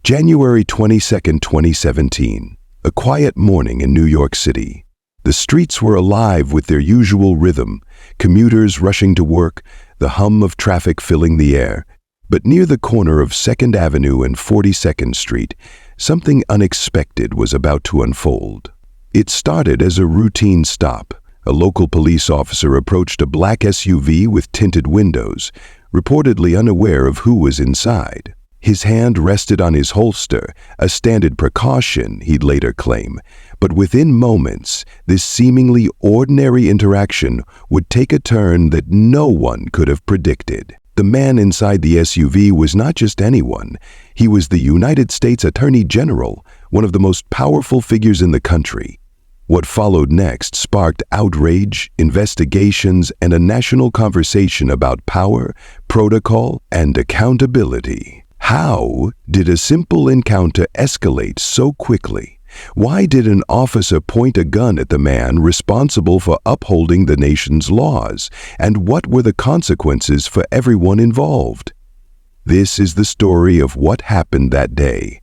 January 22, 2017. A quiet morning in New York City. The streets were alive with their usual rhythm, commuters rushing to work, the hum of traffic filling the air. But near the corner of 2nd Avenue and 42nd Street, something unexpected was about to unfold. It started as a routine stop. A local police officer approached a black SUV with tinted windows, reportedly unaware of who was inside. His hand rested on his holster, a standard precaution, he'd later claim. But within moments, this seemingly ordinary interaction would take a turn that no one could have predicted. The man inside the SUV was not just anyone. He was the United States Attorney General, one of the most powerful figures in the country. What followed next sparked outrage, investigations, and a national conversation about power, protocol, and accountability. How did a simple encounter escalate so quickly? Why did an officer point a gun at the man responsible for upholding the nation's laws? And what were the consequences for everyone involved? This is the story of what happened that day.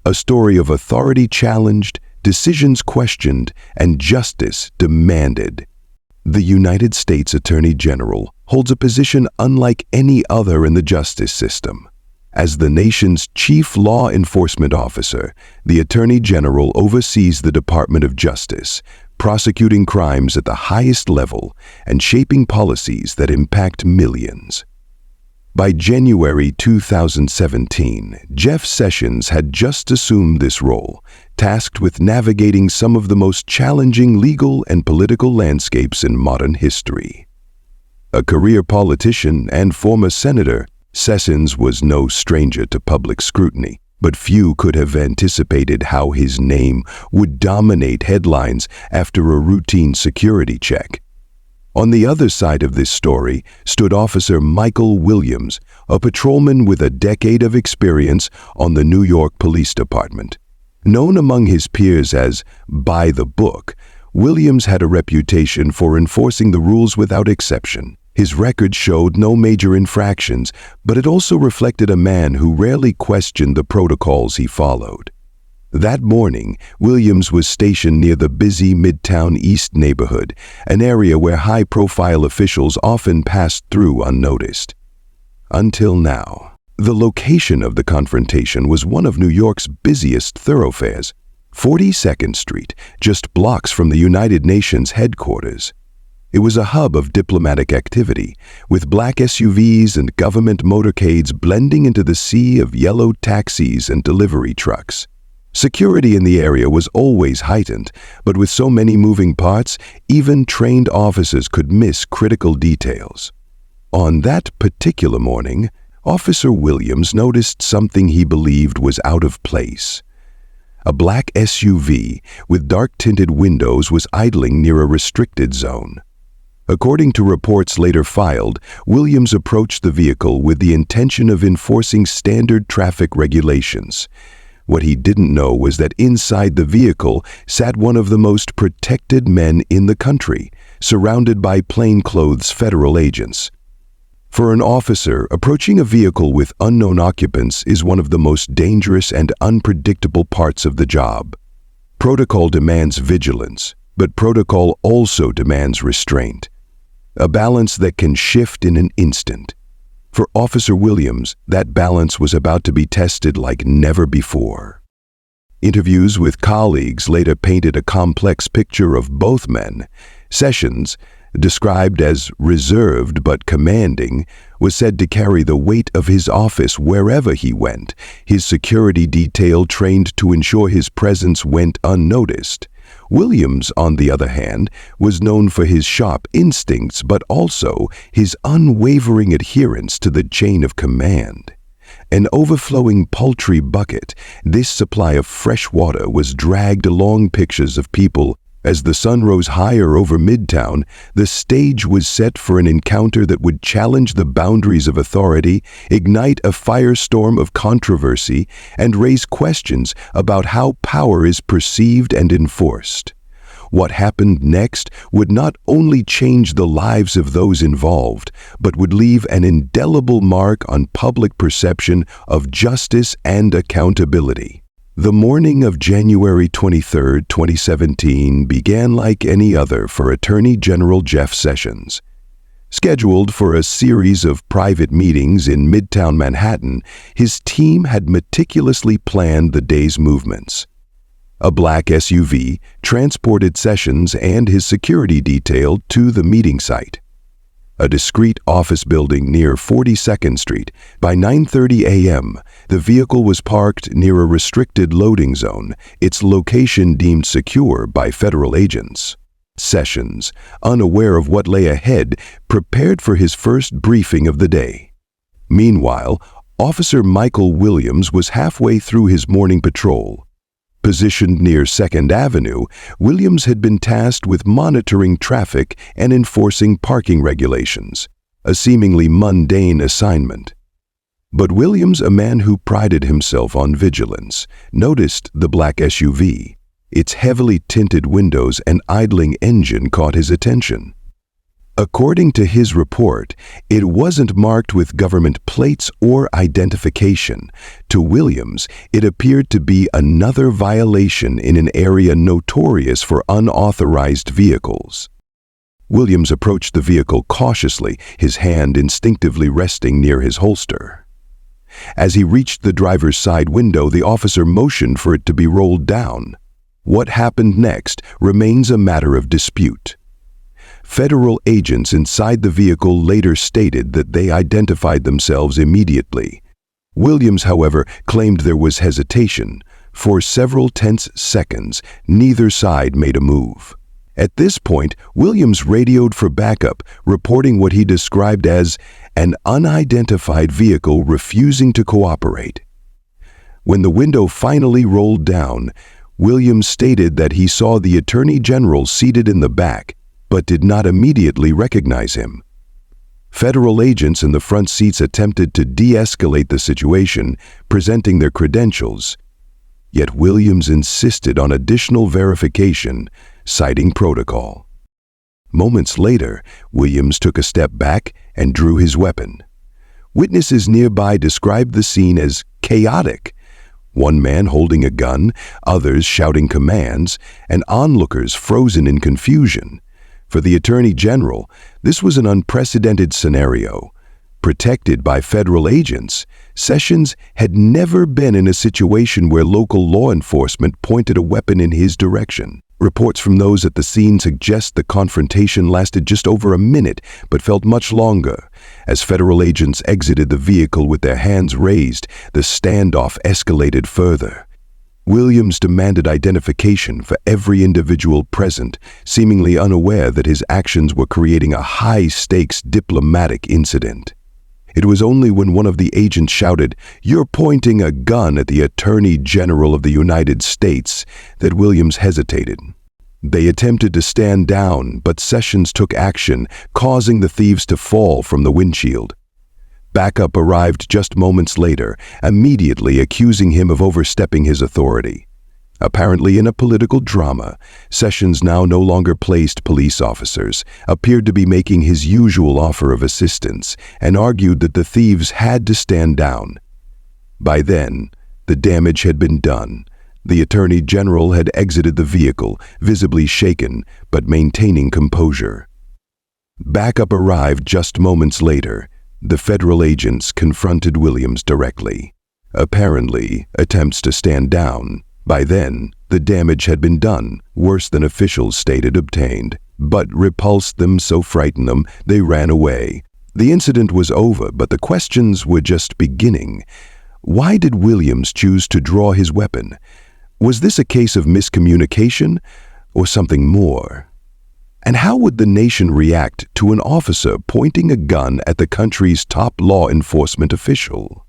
A story of authority challenged, decisions questioned, and justice demanded. The United States Attorney General holds a position unlike any other in the justice system. As the nation's chief law enforcement officer, the Attorney General oversees the Department of Justice, prosecuting crimes at the highest level and shaping policies that impact millions. By January 2017, Jeff Sessions had just assumed this role, tasked with navigating some of the most challenging legal and political landscapes in modern history. A career politician and former senator, Sessions was no stranger to public scrutiny, but few could have anticipated how his name would dominate headlines after a routine security check. On the other side of this story stood Officer Michael Williams, a patrolman with a decade of experience on the New York Police Department. Known among his peers as by the book, Williams had a reputation for enforcing the rules without exception. His record showed no major infractions, but it also reflected a man who rarely questioned the protocols he followed. That morning, Williams was stationed near the busy Midtown East neighborhood, an area where high-profile officials often passed through unnoticed. Until now. The location of the confrontation was one of New York's busiest thoroughfares, 42nd Street, just blocks from the United Nations headquarters. It was a hub of diplomatic activity, with black SUVs and government motorcades blending into the sea of yellow taxis and delivery trucks. Security in the area was always heightened, but with so many moving parts, even trained officers could miss critical details. On that particular morning, Officer Williams noticed something he believed was out of place. A black SUV with dark-tinted windows was idling near a restricted zone. According to reports later filed, Williams approached the vehicle with the intention of enforcing standard traffic regulations. What he didn't know was that inside the vehicle sat one of the most protected men in the country, surrounded by plainclothes federal agents. For an officer, approaching a vehicle with unknown occupants is one of the most dangerous and unpredictable parts of the job. Protocol demands vigilance, but protocol also demands restraint. A balance that can shift in an instant. For Officer Williams, that balance was about to be tested like never before. Interviews with colleagues later painted a complex picture of both men. Sessions, described as reserved but commanding, was said to carry the weight of his office wherever he went, his security detail trained to ensure his presence went unnoticed. Williams, on the other hand, was known for his sharp instincts, but also his unwavering adherence to the chain of command. An overflowing poultry bucket, this supply of fresh water was dragged along pictures of people. As the sun rose higher over Midtown, the stage was set for an encounter that would challenge the boundaries of authority, ignite a firestorm of controversy, and raise questions about how power is perceived and enforced. What happened next would not only change the lives of those involved, but would leave an indelible mark on public perception of justice and accountability. The morning of January 23, 2017 began like any other for Attorney General Jeff Sessions. Scheduled for a series of private meetings in Midtown Manhattan, his team had meticulously planned the day's movements. A black SUV transported Sessions and his security detail to the meeting site, a discreet office building near 42nd Street. By 9:30 a.m., the vehicle was parked near a restricted loading zone, its location deemed secure by federal agents. Sessions, unaware of what lay ahead, prepared for his first briefing of the day. Meanwhile, Officer Michael Williams was halfway through his morning patrol. Positioned near 2nd Avenue, Williams had been tasked with monitoring traffic and enforcing parking regulations, a seemingly mundane assignment. But Williams, a man who prided himself on vigilance, noticed the black SUV. Its heavily tinted windows and idling engine caught his attention. According to his report, it wasn't marked with government plates or identification. To Williams, it appeared to be another violation in an area notorious for unauthorized vehicles. Williams approached the vehicle cautiously, his hand instinctively resting near his holster. As he reached the driver's side window, the officer motioned for it to be rolled down. What happened next remains a matter of dispute. Federal agents inside the vehicle later stated that they identified themselves immediately. Williams, however, claimed there was hesitation. For several tense seconds, neither side made a move. At this point, Williams radioed for backup, reporting what he described as an unidentified vehicle refusing to cooperate. When the window finally rolled down, Williams stated that he saw the Attorney General seated in the back, but did not immediately recognize him. Federal agents in the front seats attempted to de-escalate the situation, presenting their credentials. Yet Williams insisted on additional verification, citing protocol. Moments later, Williams took a step back and drew his weapon. Witnesses nearby described the scene as chaotic. One man holding a gun, others shouting commands, and onlookers frozen in confusion. For the Attorney General, this was an unprecedented scenario. Protected by federal agents, Sessions had never been in a situation where local law enforcement pointed a weapon in his direction. Reports from those at the scene suggest the confrontation lasted just over a minute, but felt much longer. As federal agents exited the vehicle with their hands raised, the standoff escalated further. Williams demanded identification for every individual present, seemingly unaware that his actions were creating a high-stakes diplomatic incident. It was only when one of the agents shouted, "You're pointing a gun at the Attorney General of the United States," that Williams hesitated. They attempted to stand down, but Sessions took action, causing the thieves to fall from the windshield. Backup arrived just moments later, immediately accusing him of overstepping his authority. Apparently in a political drama, Sessions, now no longer placed police officers, appeared to be making his usual offer of assistance and argued that the thieves had to stand down. By then, the damage had been done. The Attorney General had exited the vehicle, visibly shaken but maintaining composure. Backup arrived just moments later. The federal agents confronted Williams directly. Apparently, attempts to stand down. By then, the damage had been done, worse than officials stated obtained, but repulsed them, so frightened them, they ran away. The incident was over, but the questions were just beginning. Why did Williams choose to draw his weapon? Was this a case of miscommunication or something more? And how would the nation react to an officer pointing a gun at the country's top law enforcement official?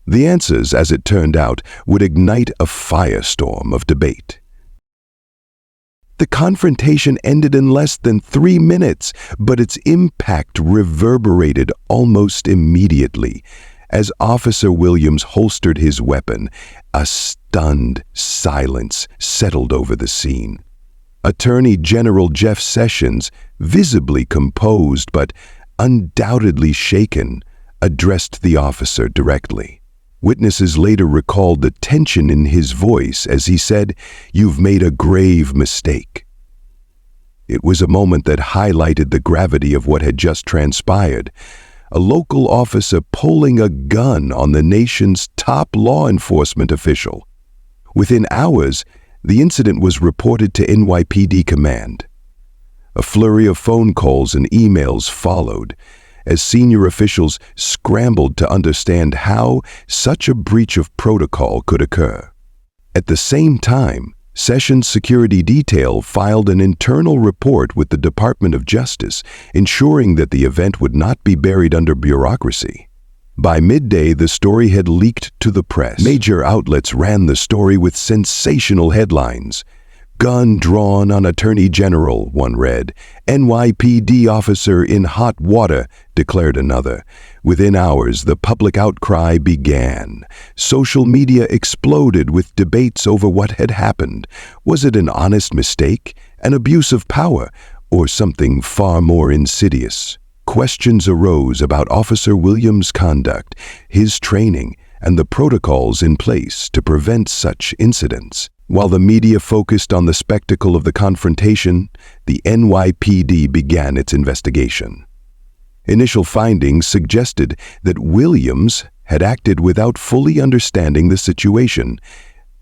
The answers, as it turned out, would ignite a firestorm of debate. The confrontation ended in less than 3 minutes, but its impact reverberated almost immediately. As Officer Williams holstered his weapon, a stunned silence settled over the scene. Attorney General Jeff Sessions, visibly composed but undoubtedly shaken, addressed the officer directly. Witnesses later recalled the tension in his voice as he said, "You've made a grave mistake." It was a moment that highlighted the gravity of what had just transpired. A local officer pulling a gun on the nation's top law enforcement official. Within hours, the incident was reported to NYPD Command. A flurry of phone calls and emails followed as senior officials scrambled to understand how such a breach of protocol could occur. At the same time, Sessions' security detail filed an internal report with the Department of Justice, ensuring that the event would not be buried under bureaucracy. By midday, the story had leaked to the press. Major outlets ran the story with sensational headlines. "Gun drawn on Attorney General," one read. "NYPD officer in hot water," declared another. Within hours, the public outcry began. Social media exploded with debates over what had happened. Was it an honest mistake, an abuse of power, or something far more insidious? Questions arose about Officer Williams' conduct, his training, and the protocols in place to prevent such incidents. While the media focused on the spectacle of the confrontation, the NYPD began its investigation. Initial findings suggested that Williams had acted without fully understanding the situation,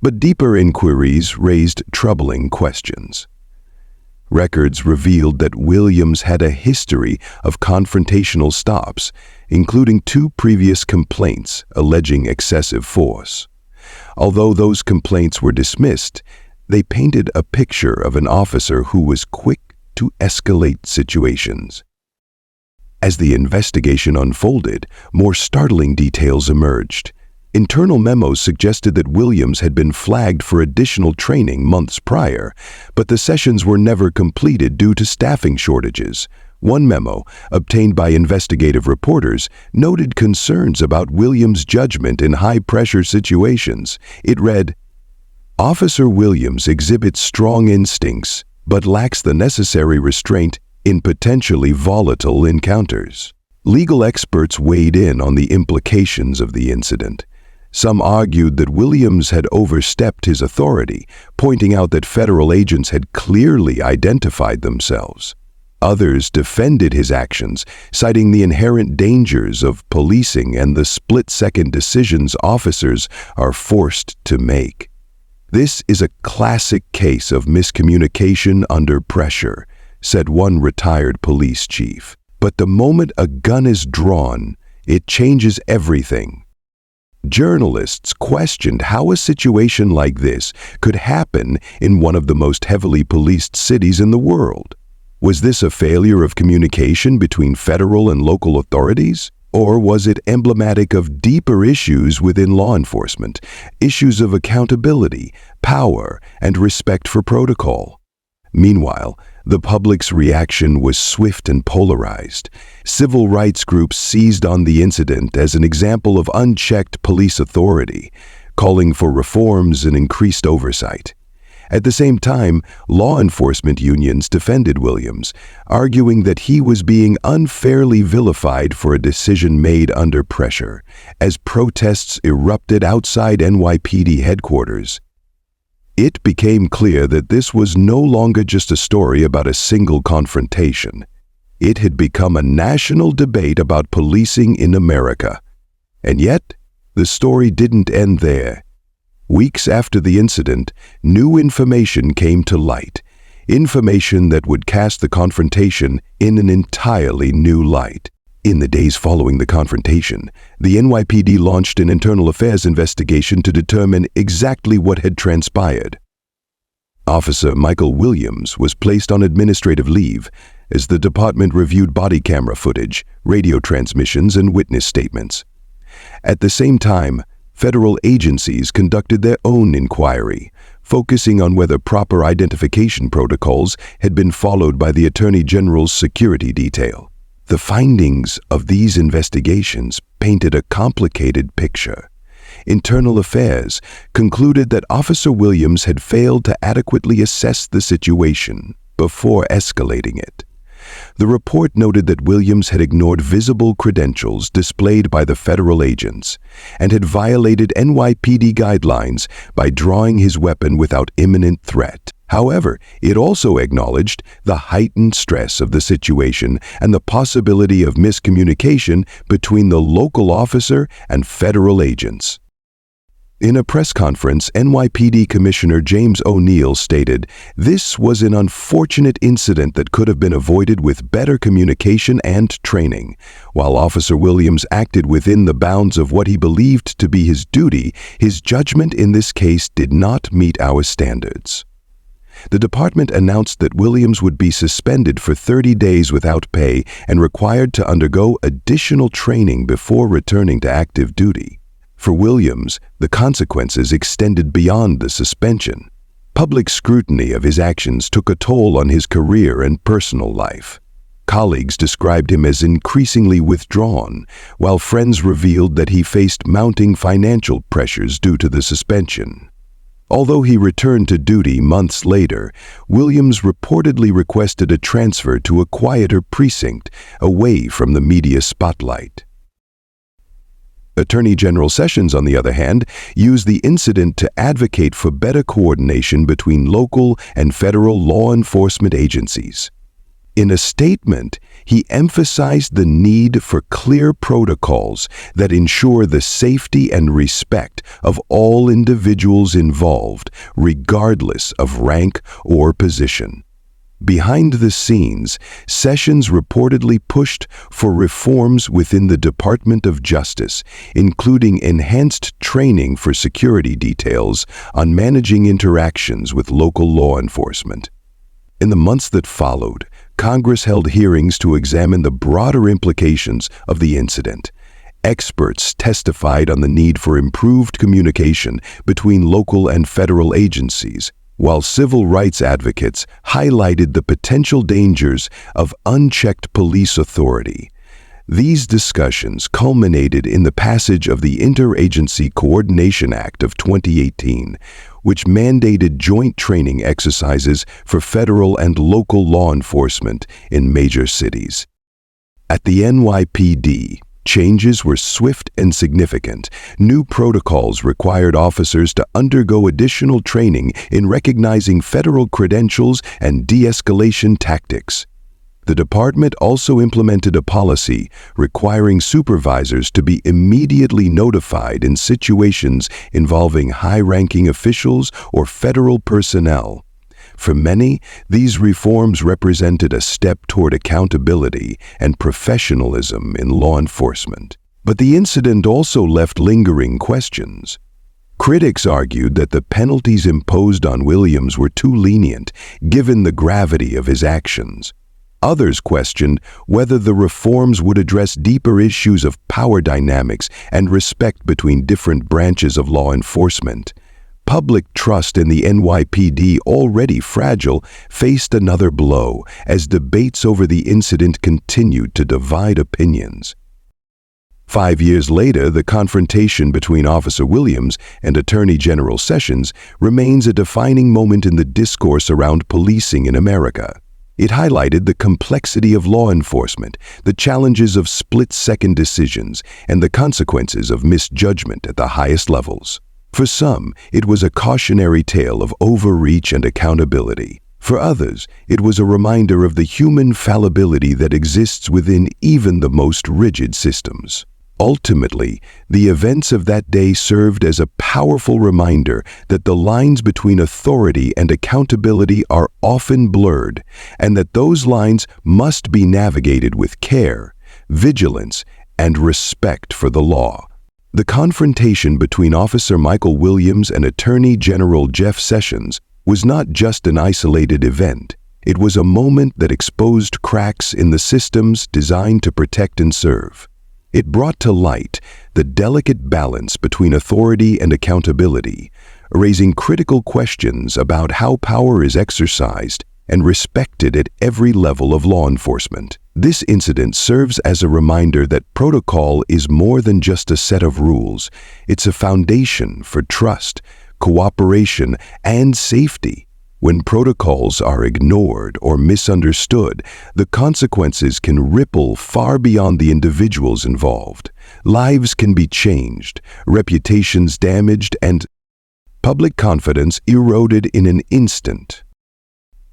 but deeper inquiries raised troubling questions. Records revealed that Williams had a history of confrontational stops, including 2 previous complaints alleging excessive force. Although those complaints were dismissed, they painted a picture of an officer who was quick to escalate situations. As the investigation unfolded, more startling details emerged. Internal memos suggested that Williams had been flagged for additional training months prior, but the sessions were never completed due to staffing shortages. One memo, obtained by investigative reporters, noted concerns about Williams' judgment in high-pressure situations. It read, "Officer Williams exhibits strong instincts, but lacks the necessary restraint in potentially volatile encounters." Legal experts weighed in on the implications of the incident. Some argued that Williams had overstepped his authority, pointing out that federal agents had clearly identified themselves. Others defended his actions, citing the inherent dangers of policing and the split-second decisions officers are forced to make. "This is a classic case of miscommunication under pressure," said one retired police chief. "But the moment a gun is drawn, it changes everything." Journalists questioned how a situation like this could happen in one of the most heavily policed cities in the world. Was this a failure of communication between federal and local authorities? Or was it emblematic of deeper issues within law enforcement, issues of accountability, power, and respect for protocol? Meanwhile, the public's reaction was swift and polarized. Civil rights groups seized on the incident as an example of unchecked police authority, calling for reforms and increased oversight. At the same time, law enforcement unions defended Williams, arguing that he was being unfairly vilified for a decision made under pressure, as protests erupted outside NYPD headquarters. It became clear that this was no longer just a story about a single confrontation. It had become a national debate about policing in America. And yet, the story didn't end there. Weeks after the incident, new information came to light, information that would cast the confrontation in an entirely new light. In the days following the confrontation, the NYPD launched an internal affairs investigation to determine exactly what had transpired. Officer Michael Williams was placed on administrative leave as the department reviewed body camera footage, radio transmissions, and witness statements. At the same time, federal agencies conducted their own inquiry, focusing on whether proper identification protocols had been followed by the Attorney General's security detail. The findings of these investigations painted a complicated picture. Internal Affairs, concluded that Officer Williams had failed to adequately assess the situation before escalating it. The report noted that Williams had ignored visible credentials displayed by the federal agents and had violated NYPD guidelines by drawing his weapon without imminent threat. However, it also acknowledged the heightened stress of the situation and the possibility of miscommunication between the local officer and federal agents. In a press conference, NYPD Commissioner James O'Neill stated, "This was an unfortunate incident that could have been avoided with better communication and training. While Officer Williams acted within the bounds of what he believed to be his duty, his judgment in this case did not meet our standards." The department announced that Williams would be suspended for 30 days without pay and required to undergo additional training before returning to active duty. For Williams, the consequences extended beyond the suspension. Public scrutiny of his actions took a toll on his career and personal life. Colleagues described him as increasingly withdrawn, while friends revealed that he faced mounting financial pressures due to the suspension. Although he returned to duty months later, Williams reportedly requested a transfer to a quieter precinct, away from the media spotlight. Attorney General Sessions, on the other hand, used the incident to advocate for better coordination between local and federal law enforcement agencies. In a statement, he emphasized the need for clear protocols that ensure the safety and respect of all individuals involved, regardless of rank or position. Behind the scenes, Sessions reportedly pushed for reforms within the Department of Justice, including enhanced training for security details on managing interactions with local law enforcement. In the months that followed, Congress held hearings to examine the broader implications of the incident. Experts testified on the need for improved communication between local and federal agencies, while civil rights advocates highlighted the potential dangers of unchecked police authority. These discussions culminated in the passage of the Interagency Coordination Act of 2018, which mandated joint training exercises for federal and local law enforcement in major cities. At the NYPD, changes were swift and significant. New protocols required officers to undergo additional training in recognizing federal credentials and de-escalation tactics. The department also implemented a policy requiring supervisors to be immediately notified in situations involving high-ranking officials or federal personnel. For many, these reforms represented a step toward accountability and professionalism in law enforcement. But the incident also left lingering questions. Critics argued that the penalties imposed on Williams were too lenient, given the gravity of his actions. Others questioned whether the reforms would address deeper issues of power dynamics and respect between different branches of law enforcement. Public trust in the NYPD, already fragile, faced another blow as debates over the incident continued to divide opinions. 5 years later, the confrontation between Officer Williams and Attorney General Sessions remains a defining moment in the discourse around policing in America. It highlighted the complexity of law enforcement, the challenges of split-second decisions, and the consequences of misjudgment at the highest levels. For some, it was a cautionary tale of overreach and accountability. For others, it was a reminder of the human fallibility that exists within even the most rigid systems. Ultimately, the events of that day served as a powerful reminder that the lines between authority and accountability are often blurred, and that those lines must be navigated with care, vigilance, and respect for the law. The confrontation between Officer Michael Williams and Attorney General Jeff Sessions was not just an isolated event. It was a moment that exposed cracks in the systems designed to protect and serve. It brought to light the delicate balance between authority and accountability, raising critical questions about how power is exercised and respected at every level of law enforcement. This incident serves as a reminder that protocol is more than just a set of rules. It's a foundation for trust, cooperation, and safety. When protocols are ignored or misunderstood, the consequences can ripple far beyond the individuals involved. Lives can be changed, reputations damaged, and public confidence eroded in an instant.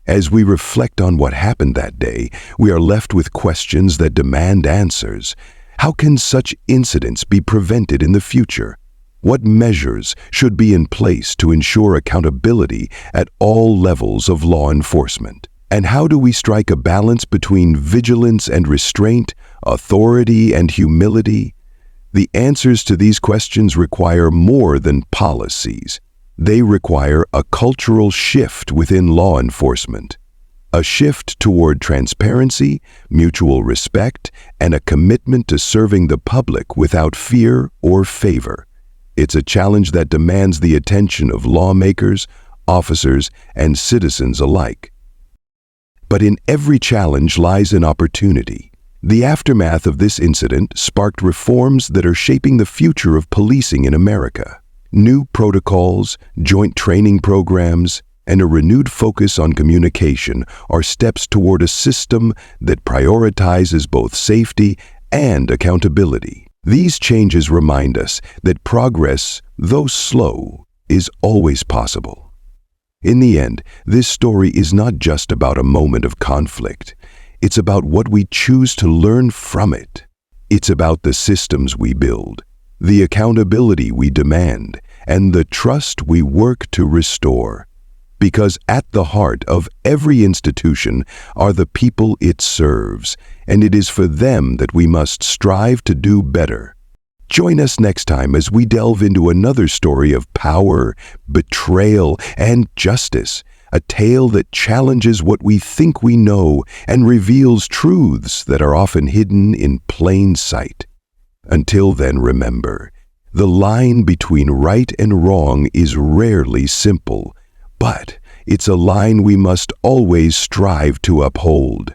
As we reflect on what happened that day, we are left with questions that demand answers. How can such incidents be prevented in the future? What measures should be in place to ensure accountability at all levels of law enforcement? And how do we strike a balance between vigilance and restraint, authority and humility? The answers to these questions require more than policies. They require a cultural shift within law enforcement, a shift toward transparency, mutual respect, and a commitment to serving the public without fear or favor. It's a challenge that demands the attention of lawmakers, officers, and citizens alike. But in every challenge lies an opportunity. The aftermath of this incident sparked reforms that are shaping the future of policing in America. New protocols, joint training programs, and a renewed focus on communication are steps toward a system that prioritizes both safety and accountability. These changes remind us that progress, though slow, is always possible. In the end, this story is not just about a moment of conflict. It's about what we choose to learn from it. It's about the systems we build, the accountability we demand, and the trust we work to restore. Because at the heart of every institution are the people it serves, and it is for them that we must strive to do better. Join us next time as we delve into another story of power, betrayal, and justice, a tale that challenges what we think we know and reveals truths that are often hidden in plain sight. Until then, remember, the line between right and wrong is rarely simple, but it's a line we must always strive to uphold.